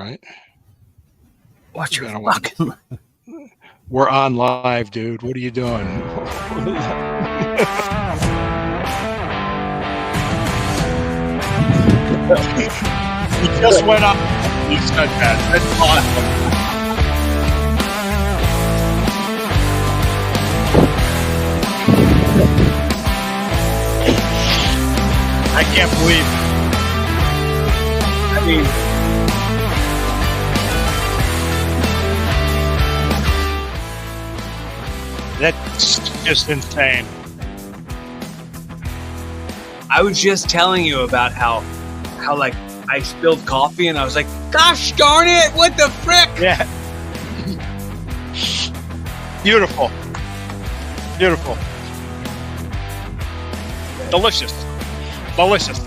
right? Watch your fucking. We're on live, dude. What are you doing? He just went up. You said that. That's awesome. I can't believe it. I mean, that's just insane. I was just telling you about how like I spilled coffee and I was like, gosh darn it, what the frick? Yeah. Beautiful. Beautiful. Delicious. Delicious.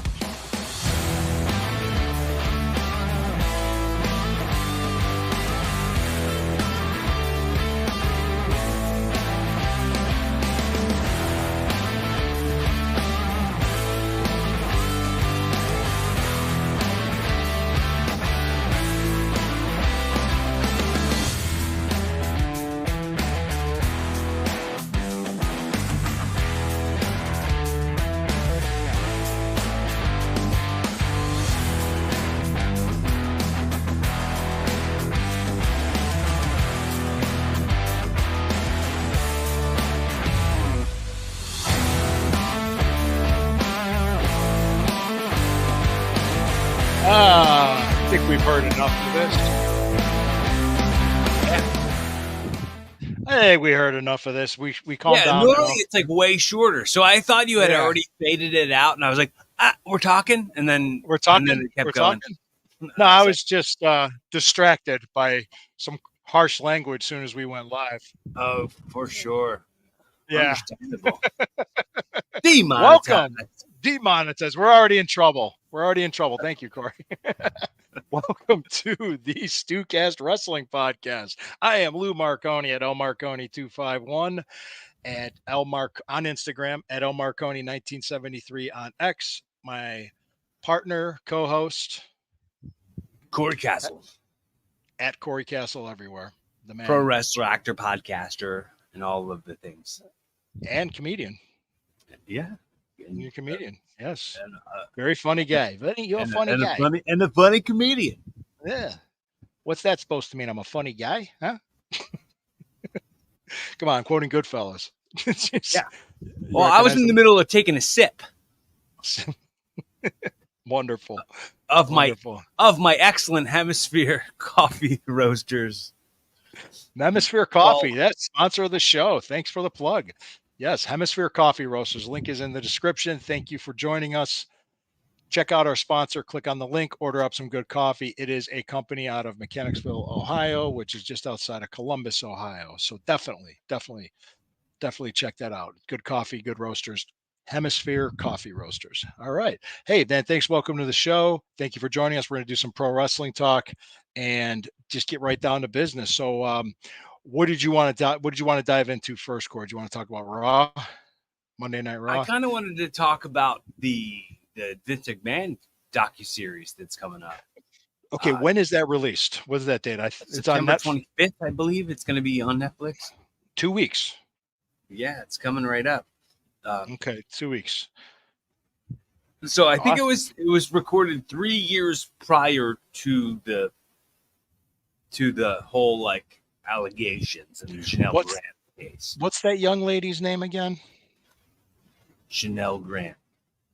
I think we've heard enough of this. I think we heard enough of this. We calmed down. Normally it's like way shorter. So I thought you had already faded it out, and I was like, we're talking, and then we're talking. And then it kept we're going. Talking. No, I was just distracted by some harsh language as soon as we went live. Oh, for sure. Yeah. Welcome. Demonetized. We're already in trouble. Thank you, Corey. Welcome to the StewKast Wrestling Podcast. I am Lou Marconi at lmarconi251 at lmarc on Instagram at lmarconi1973 on X. My partner, co-host, Corey Castle at Corey Castle everywhere. The man, pro wrestler, actor, podcaster, and all of the things, and comedian. Yeah, and you're a comedian. Yes, and, very funny guy. You're a funny guy, a funny comedian. Yeah. What's that supposed to mean? I'm a funny guy, huh? Come on, quoting Goodfellas. Yeah. Well, I was in the middle of taking a sip. Wonderful. Of my excellent Hemisphere coffee roasters. Hemisphere Coffee, that's sponsor of the show. Thanks for the plug. Yes, Hemisphere Coffee Roasters. Link is in the description. Thank you for joining us. Check out our sponsor. Click on the link. Order up some good coffee. It is a company out of Mechanicsville, Ohio, which is just outside of Columbus, Ohio. So definitely check that out. Good coffee, good roasters. Hemisphere Coffee Roasters. All right. Hey, Dan, thanks. Welcome to the show. Thank you for joining us. We're going to do some pro wrestling talk and just get right down to business. So, what did you want to dive into first, Corey? Do you want to talk about Raw, Monday Night Raw? I kind of wanted to talk about the Vince McMahon docuseries that's coming up. Okay, when is that released? What's that date? It's on September 25th, I believe. It's going to be on Netflix. 2 weeks. Yeah, it's coming right up. Okay, 2 weeks. So I think it was recorded 3 years prior to the whole like allegations and the Janelle Grant case. What's that young lady's name again? Janelle Grant.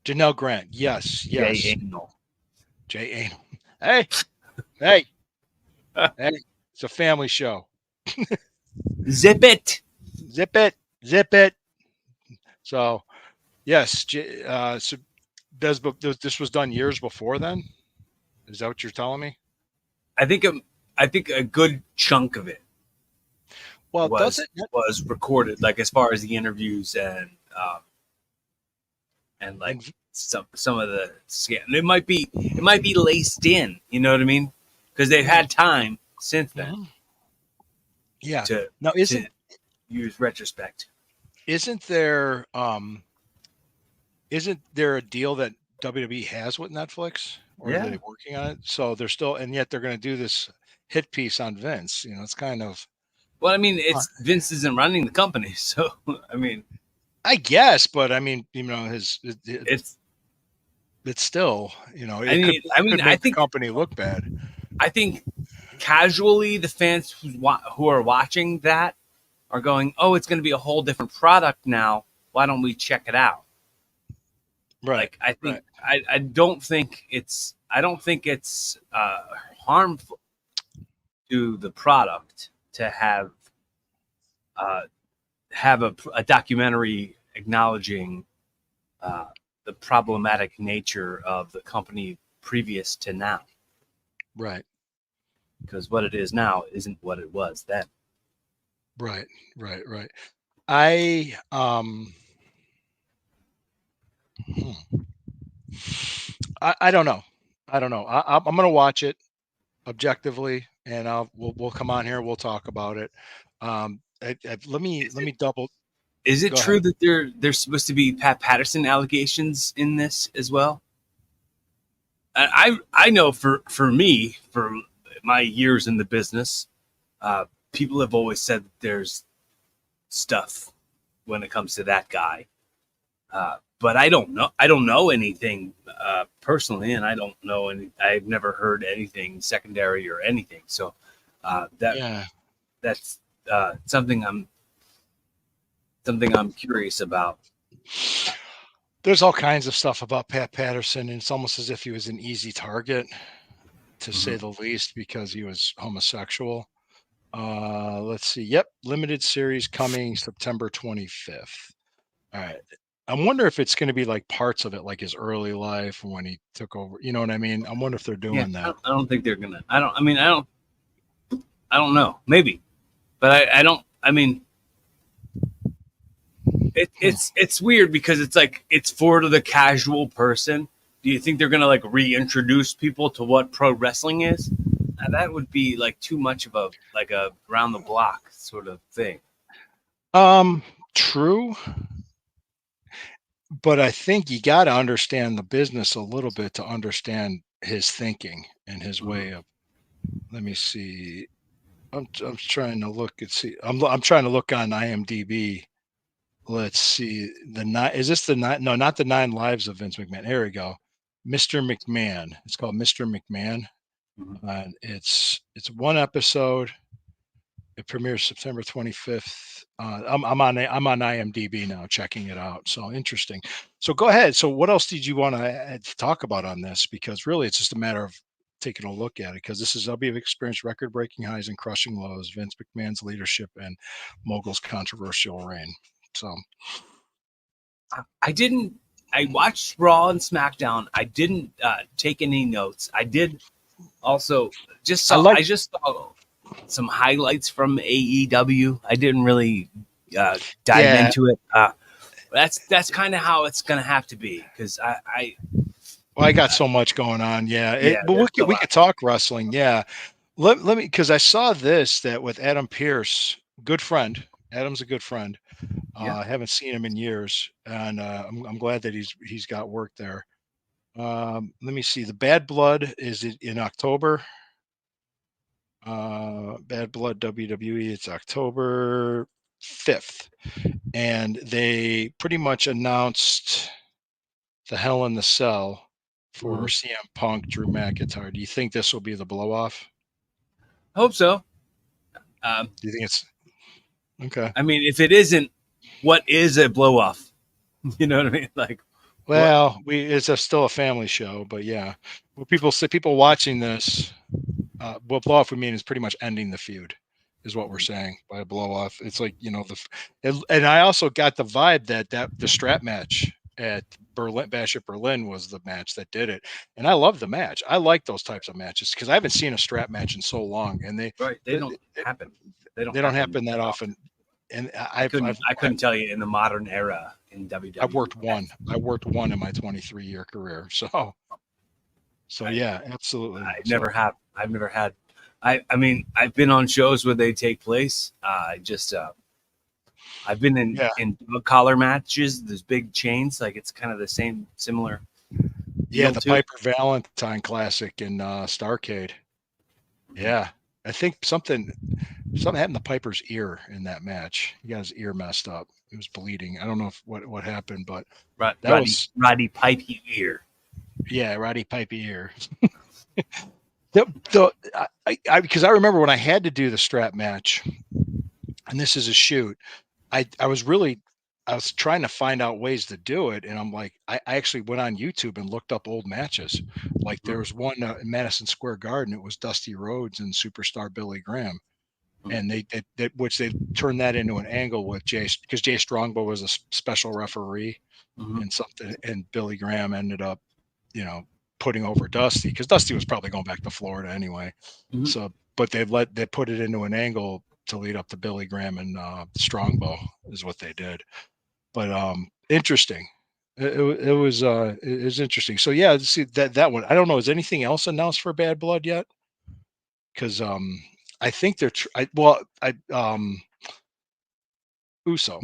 Janelle Grant. Yes. Jay Anal. Hey. Hey. It's a family show. Zip it. So, yes. So this was done years before then? Is that what you're telling me? I think a good chunk of it was recorded, like as far as the interviews and like some of the scam. It might be laced in, you know what I mean? Because they've had time since then. Yeah. To use retrospect. Isn't there a deal that WWE has with Netflix, or are Yeah. they working on it? So they're still, and yet they're going to do this hit piece on Vince. It's kind of. Well, I mean, it's Vince isn't running the company, so I mean, I guess, but I mean, it's still, it could make the company look bad. I think casually the fans who are watching that are going, "Oh, it's going to be a whole different product now. Why don't we check it out?" Right. Like, I think I don't think it's harmful to the product to have a documentary acknowledging the problematic nature of the company previous to now. Right. Because what it is now isn't what it was then. Right. I don't know. I'm going to watch it objectively, and we'll come on here. We'll talk about it. Let me double. Is it true that there's supposed to be Pat Patterson allegations in this as well? I know for me, for my years in the business, people have always said that there's stuff when it comes to that guy. But I don't know anything personally, and I don't know any. I've never heard anything secondary or anything. So that's something I'm curious about. There's all kinds of stuff about Pat Patterson, and it's almost as if he was an easy target, to say the least, because he was homosexual. Let's see. Yep, limited series coming September 25th. All right. I wonder if it's going to be like parts of it, like his early life when he took over. You know what I mean? I wonder if they're doing that. I don't think they're gonna. I don't know. Maybe, but I don't. I mean, it's weird because it's like it's for the casual person. Do you think they're gonna like reintroduce people to what pro wrestling is? Now, that would be like too much of a round the block sort of thing. True. But I think you got to understand the business a little bit to understand his thinking and his way of. Let me see. I'm trying to look and see. I'm trying to look on IMDb. Let's see. Is this the 9? No, not the 9 Lives of Vince McMahon. Here we go. Mr. McMahon. It's called Mr. McMahon. And it's one episode. It premieres September 25th. I'm on IMDb now, checking it out. So interesting. So go ahead. So what else did you want to talk about on this? Because really, it's just a matter of taking a look at it. Because this is W experienced record-breaking highs and crushing lows. Vince McMahon's leadership and Mogul's controversial reign. So I watched Raw and SmackDown. I didn't take any notes. I did also just saw. I just saw some highlights from AEW. I didn't really dive into it. That's kind of how it's going to have to be because I got so much going on. But we could talk wrestling. Yeah, let me, because I saw this that with Adam Pearce, good friend. Adam's a good friend. I haven't seen him in years, and I'm glad that he's got work there. Let me see. The Bad Blood is in October. Bad Blood WWE. It's October 5th, and they pretty much announced the Hell in the Cell for CM Punk, Drew McIntyre. Do you think this will be the blow off? I hope so. Do you think it's okay? I mean, if it isn't, what is a blow off? You know what I mean? Like, well, it's still a family show, but yeah, well, people watching this. What blow off would mean is pretty much ending the feud, is what we're saying by a blow off. It's like, and I also got the vibe that the strap match at Bash at Berlin was the match that did it, and I love the match. I like those types of matches because I haven't seen a strap match in so long, and they don't happen. They don't happen that often. And I couldn't tell you in the modern era in WWE. I worked one in my 23-year career, so yeah, absolutely. I've never had. I mean, I've been on shows where they take place. I've been in dog collar matches. There's big chains. Like, it's kind of the similar Yeah, the too. Piper Valentine Classic in Starrcade. Yeah, I think something happened to Piper's ear in that match. He got his ear messed up. He was bleeding. I don't know what happened, but that was Roddy Pipey ear. Yeah, Roddy Pipey ear. Because I remember when I had to do the strap match, and this is a shoot. I was trying to find out ways to do it, and I'm like, I actually went on YouTube and looked up old matches. Like there was one in Madison Square Garden. It was Dusty Rhodes and Superstar Billy Graham, and they turned that into an angle with because Jay Strongbow was a special referee, and something, and Billy Graham ended up, putting over Dusty because Dusty was probably going back to Florida anyway. So, but they put it into an angle to lead up to Billy Graham and Strongbow is what they did. But interesting. It was interesting. So yeah, see that one. I don't know. Is anything else announced for Bad Blood yet? Because I think they're Uso.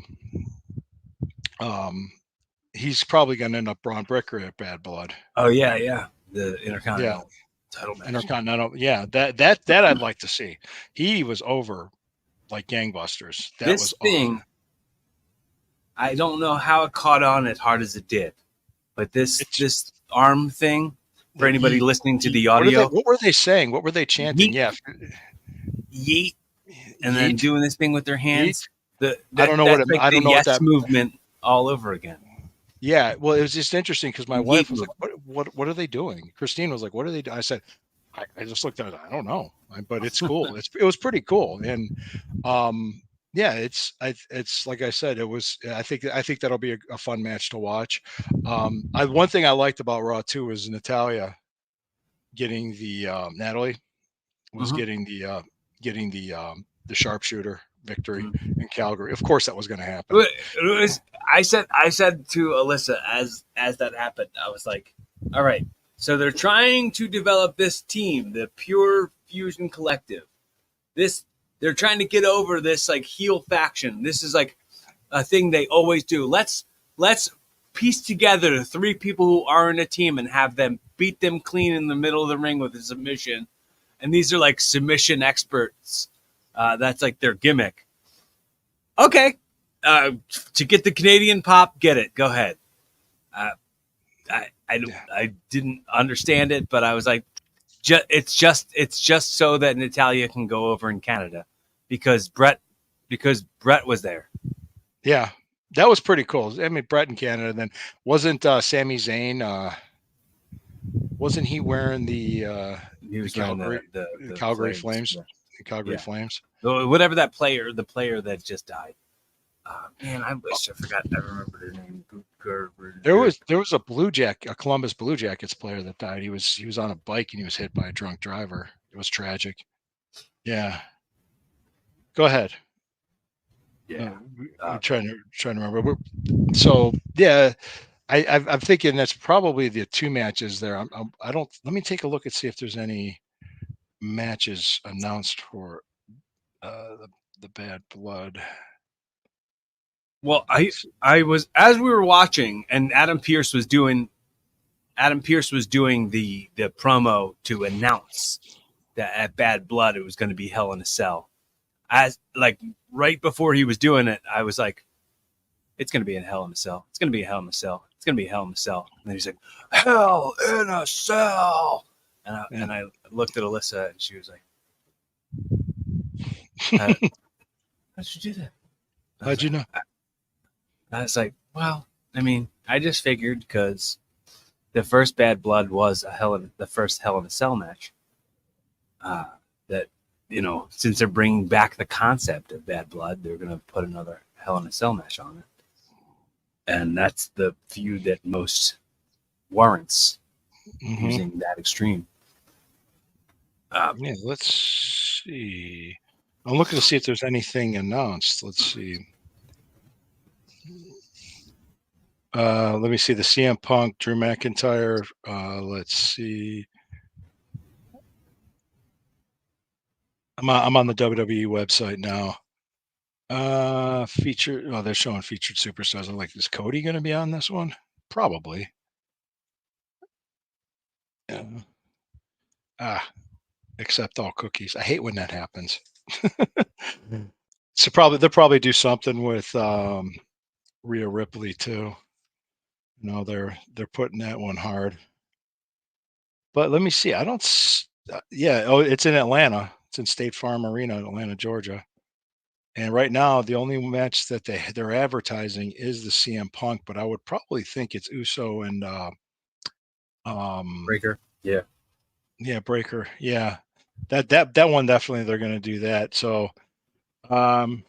He's probably going to end up Braun Breaker at Bad Blood. Oh yeah. The Intercontinental title match. Intercontinental. Yeah, that I'd like to see. He was over like gangbusters. That was thing. Awesome. I don't know how it caught on as hard as it did, but this arm thing for anybody listening to the audio. What were they saying? What were they chanting? Yeet, yeet, and then doing this thing with their hands. I don't know what I don't know what that movement all over again. Yeah, well, it was just interesting because my wife was like, "What are they doing?" Christine was like, "What are they doing?" I said, "I just looked at it. I don't know, but it's cool. It was pretty cool." And yeah, it's like I said, it was. I think that'll be a fun match to watch. One thing I liked about Raw too was Natalia getting the Natalie was getting the sharpshooter victory in Calgary. Of course, that was going to happen. I said to Alyssa as that happened, I was like, all right, so they're trying to develop this team, the Pure Fusion Collective. They're trying to get over this like heel faction. This is like a thing they always do. Let's piece together the three people who are in a team and have them beat them clean in the middle of the ring with a submission. And these are like submission experts. That's like their gimmick. Okay. To get the Canadian pop, get it. Go ahead. I didn't understand it, but I was like, it's just so that Natalia can go over in Canada because Brett was there. Yeah, that was pretty cool. I mean, Brett in Canada. Then wasn't Sami Zayn? Wasn't he wearing the Calgary Flames? Yeah. The Calgary Flames. Whatever the player that just died. Man, I wish I forgot. I remember their name. There was a Columbus Blue Jackets player that died. He was on a bike and he was hit by a drunk driver. It was tragic. Yeah. Go ahead. Yeah. I'm trying to remember. So yeah, I'm thinking that's probably the two matches there. Let me take a look and see if there's any matches announced for the Bad Blood. Well, I was, as we were watching, and Adam Pearce was doing the promo to announce that at Bad Blood it was going to be Hell in a Cell. As like right before he was doing it, I was like, "It's going to be in Hell in a Cell. It's going to be a Hell in a Cell. It's going to be Hell in a Cell." And then he's like, "Hell in a Cell," and I looked at Alyssa and she was like, "How'd you do that? How'd you know?" I was like, well, I mean, I just figured because the first Bad Blood was the first Hell in a Cell match. That, since they're bringing back the concept of Bad Blood, they're going to put another Hell in a Cell match on it. And that's the feud that most warrants using that extreme. Let's see. I'm looking to see if there's anything announced. Let's see. Let me see the CM Punk, Drew McIntyre. Let's see. I'm on the WWE website now. They're showing featured superstars. I'm like, is Cody going to be on this one? Probably. Accept all cookies. I hate when that happens. So they'll probably do something with Rhea Ripley too. They're putting that one hard. But let me see. I don't. Yeah. Oh, it's in Atlanta. It's in State Farm Arena, Atlanta, Georgia. And right now, the only match that they're advertising is the CM Punk. But I would probably think it's Uso and Breaker. Yeah. Yeah, Breaker. Yeah, that one definitely they're going to do that. So, do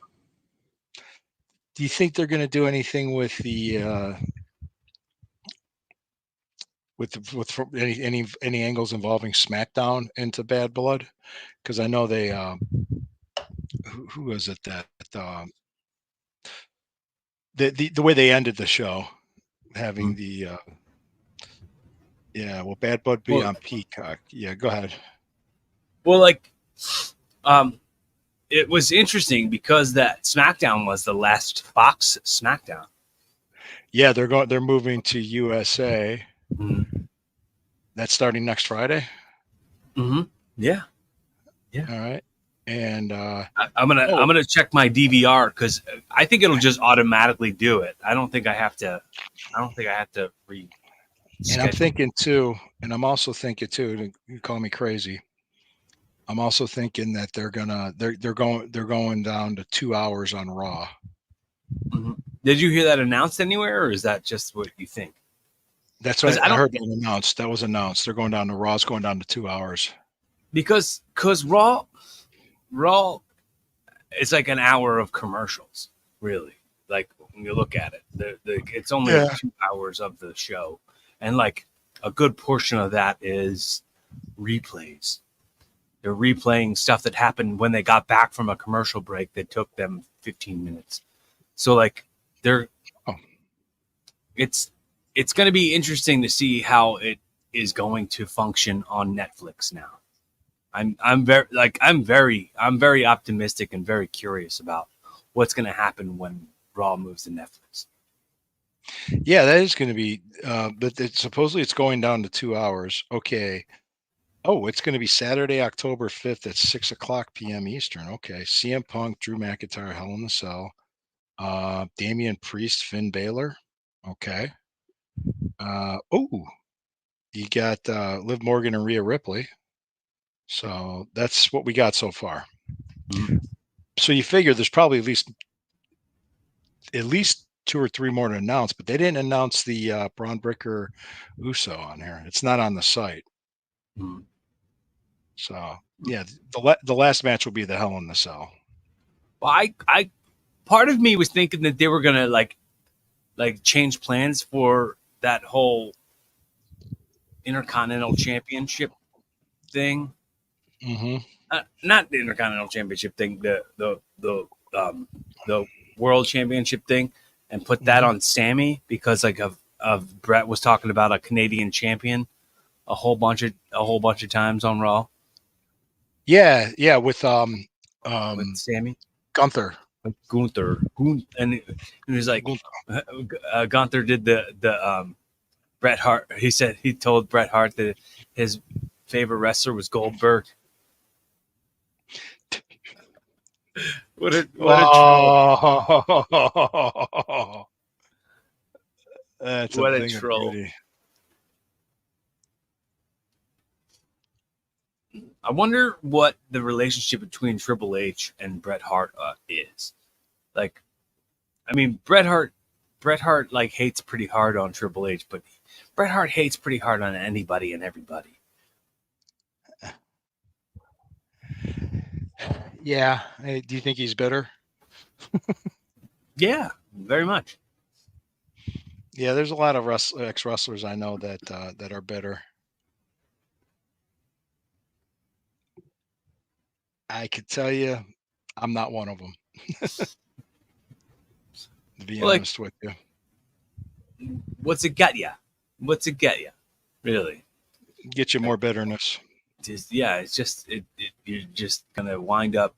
you think they're going to do anything with the with any angles involving SmackDown into Bad Blood? Because I know they who was it that the way they ended the show, having the will Bad Blood be on Peacock? Yeah, go ahead. Well, it was interesting because that SmackDown was the last Fox SmackDown. Yeah, they're moving to USA. That's starting next Friday. Yeah. All right. And I'm gonna check my DVR because I think it'll just automatically do it. I don't think I have to read. And I'm thinking too, and I'm also thinking too. You call me crazy. I'm also thinking that they're going down to 2 hours on Raw. Did you hear that announced anywhere, or is that just what you think? That's what I heard. That announced. That was announced. They're going down to Raw's going down to 2 hours. Because Raw, it's like an hour of commercials, really. Like when you look at it, it's only 2 hours of the show, and like a good portion of that is replays. They're replaying stuff that happened when they got back from a commercial break that took them 15 minutes. So like it's going to be interesting to see how it is going to function on Netflix now. I'm very optimistic and very curious about what's going to happen when Raw moves to Netflix. Yeah, that is going to be, but supposedly it's going down to 2 hours. Okay. Oh, it's going to be Saturday, October 5th at 6:00 p.m. Eastern. Okay. CM Punk, Drew McIntyre, Hell in the Cell, Damian Priest, Finn Balor. Okay. You got Liv Morgan and Rhea Ripley. So that's what we got so far. So you figure there's probably at least 2 or 3 more to announce, but they didn't announce the Braun Breaker Uso on here. It's not on the site. So yeah, the last match will be the Hell in the Cell. Well, I part of me was thinking that they were gonna like change plans for that whole Intercontinental Championship thing. Not the Intercontinental Championship thing, the World Championship thing, and put that on Sammy because of Brett was talking about a Canadian champion a whole bunch of times on Raw. Yeah, with Sammy Gunther. And he was like, Gunther did the Bret Hart. He told Bret Hart that his favorite wrestler was Goldberg. What a troll! That's what a troll! I wonder what the relationship between Triple H and Bret Hart is. Like, I mean, Bret Hart like hates pretty hard on Triple H, but Bret Hart hates pretty hard on anybody and everybody. Yeah. Hey, do you think he's bitter? Yeah, very much. Yeah, there's a lot of ex-wrestlers I know that are bitter. I could tell you, I'm not one of them. To be honest with you. What's it get you? Really? Get you more bitterness. You're just gonna wind up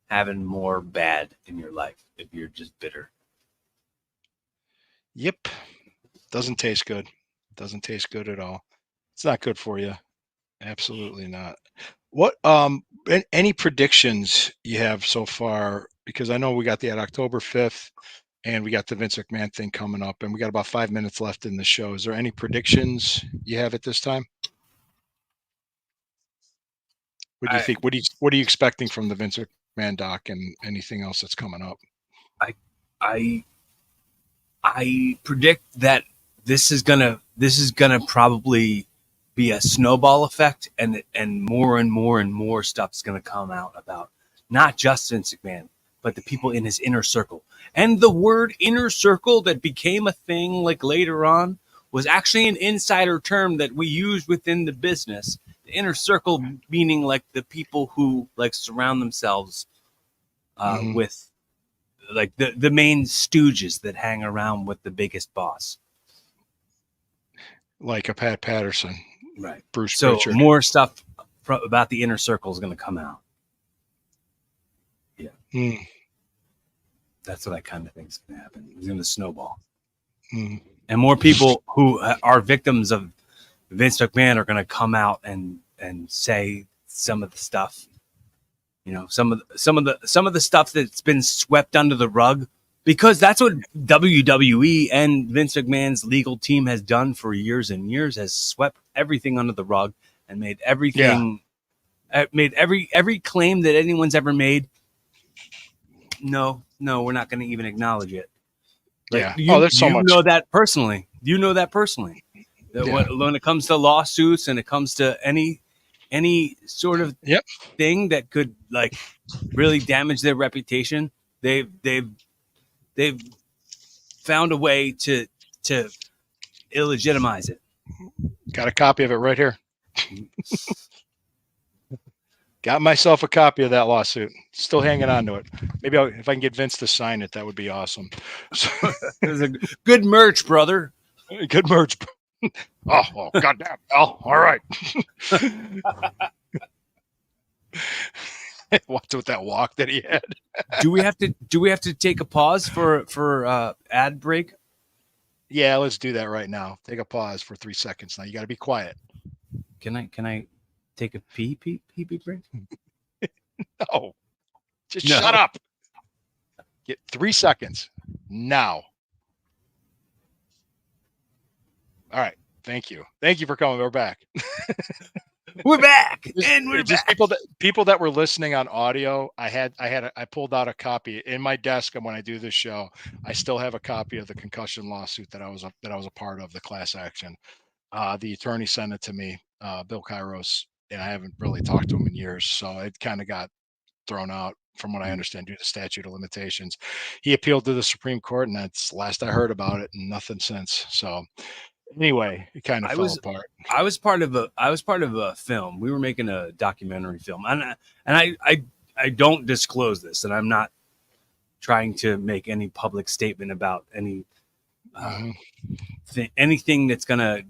having more bad in your life if you're just bitter. Yep. Doesn't taste good. Doesn't taste good at all. It's not good for you. Absolutely not. What any predictions you have so far? Because I know we got the October 5th and we got the Vince McMahon thing coming up, and we got about 5 minutes left in the show. Is there any predictions you have at this time? What do you think? What are you expecting from the Vince McMahon doc and anything else that's coming up? I predict that this is gonna probably be a snowball effect, and more and more and more stuff's gonna come out about not just Vince McMahon, but the people in his inner circle. And the word inner circle that became a thing like later on was actually an insider term that we used within the business. The inner circle meaning like the people who like surround themselves with like the main stooges that hang around with the biggest boss. Like a Pat Patterson. Right. Bruce so Pritchard. More stuff about the inner circle is going to come out. Yeah. That's what I kind of think is going to happen. It's going to snowball. And more people who are victims of Vince McMahon are going to come out and say some of the stuff, you know, some of the stuff that's been swept under the rug, because that's what WWE and Vince McMahon's legal team has done for years and years, has swept everything under the rug and made everything, made every claim that anyone's ever made. No, we're not going to even acknowledge it. Like, there's so much. You know that personally. When it comes to lawsuits and it comes to any sort of thing that could like really damage their reputation, they've found a way to illegitimize it. Got a copy of it right here. Got myself a copy of that lawsuit. Still hanging on to it. Maybe if I can get Vince to sign it, that would be awesome. There's a good merch, brother. Good merch. Oh, goddamn. Oh, all right. What's with that walk that he had? Do we have to take a pause for ad break? Yeah, let's do that right now. Take a pause for 3 seconds. Now you got to be quiet. Can I take a pee break? No. Shut up. Get 3 seconds now. All right. Thank you. Thank you for coming. We're back. We're back. And we're just back. People that were listening on audio. I pulled out a copy in my desk, and when I do this show, I still have a copy of the concussion lawsuit that I was a part of, the class action. The attorney sent it to me, Bill Kairos, and I haven't really talked to him in years, so it kind of got thrown out from what I understand due to statute of limitations. He appealed to the Supreme Court, and that's last I heard about it, and nothing since. So anyway, it kind of fell apart. I was part of a film. We were making a documentary film, and I don't disclose this, and I'm not trying to make any public statement about any anything that's gonna.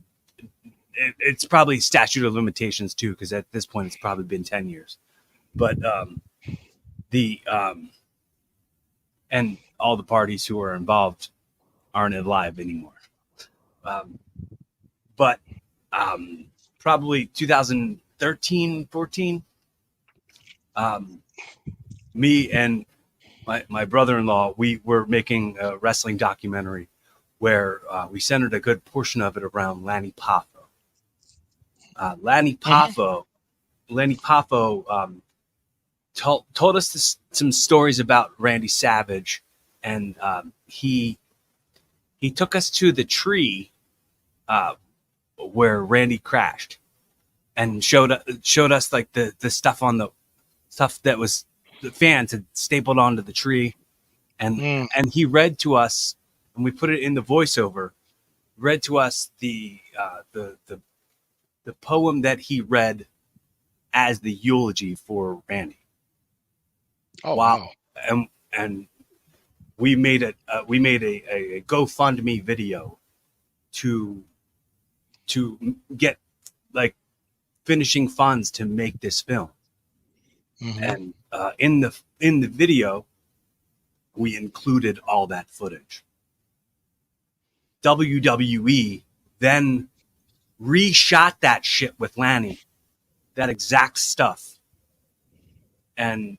It's probably statute of limitations too, because at this point it's probably been 10 years. But and all the parties who are involved aren't alive anymore. But probably 2013, 14, me and my brother-in-law, we were making a wrestling documentary where we centered a good portion of it around Lanny Poffo. Lanny Poffo told us some stories about Randy Savage, and he took us to the tree where Randy crashed, and showed us like the stuff on the stuff that was the fans had stapled onto the tree, and he read to us, and we put it in the voiceover. Read to us the poem that he read as the eulogy for Randy. Oh wow! And we made a GoFundMe video to get like finishing funds to make this film. And in the video, we included all that footage. WWE then reshot that shit with Lanny, that exact stuff, and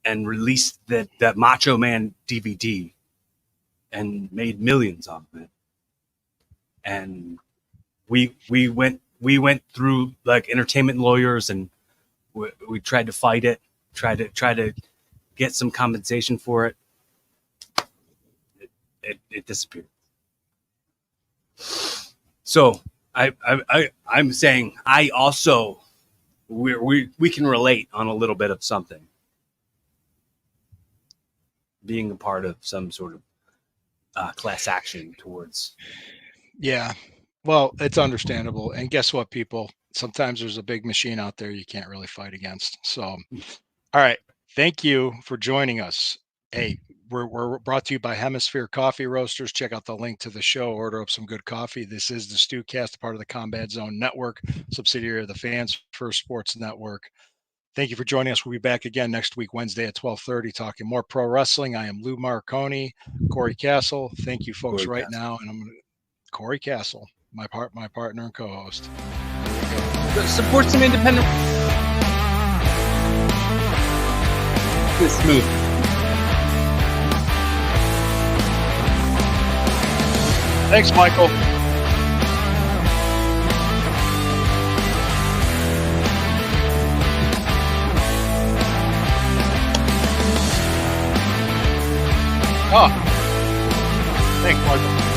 released the Macho Man DVD and made millions off of it. And we went through like entertainment lawyers, and we tried to fight it, try to get some compensation for it. It disappeared. So I'm saying I also we can relate on a little bit of something, being a part of some sort of class action towards. Yeah, well, it's understandable. And guess what, people? Sometimes there's a big machine out there you can't really fight against. So, all right, thank you for joining us. Hey, we're brought to you by Hemisphere Coffee Roasters. Check out the link to the show. Order up some good coffee. This is the StewKast, part of the Combat Zone Network, subsidiary of the Fans First Sports Network. Thank you for joining us. We'll be back again next week, Wednesday at 12:30, talking more pro wrestling. I am Lou Marconi, Corey Castle. Thank you, folks, Corey right Castle. now. And I'm Corey Castle, my partner and co-host. Support some independent. This smooth. Thanks, Michael. Oh, thanks, Michael.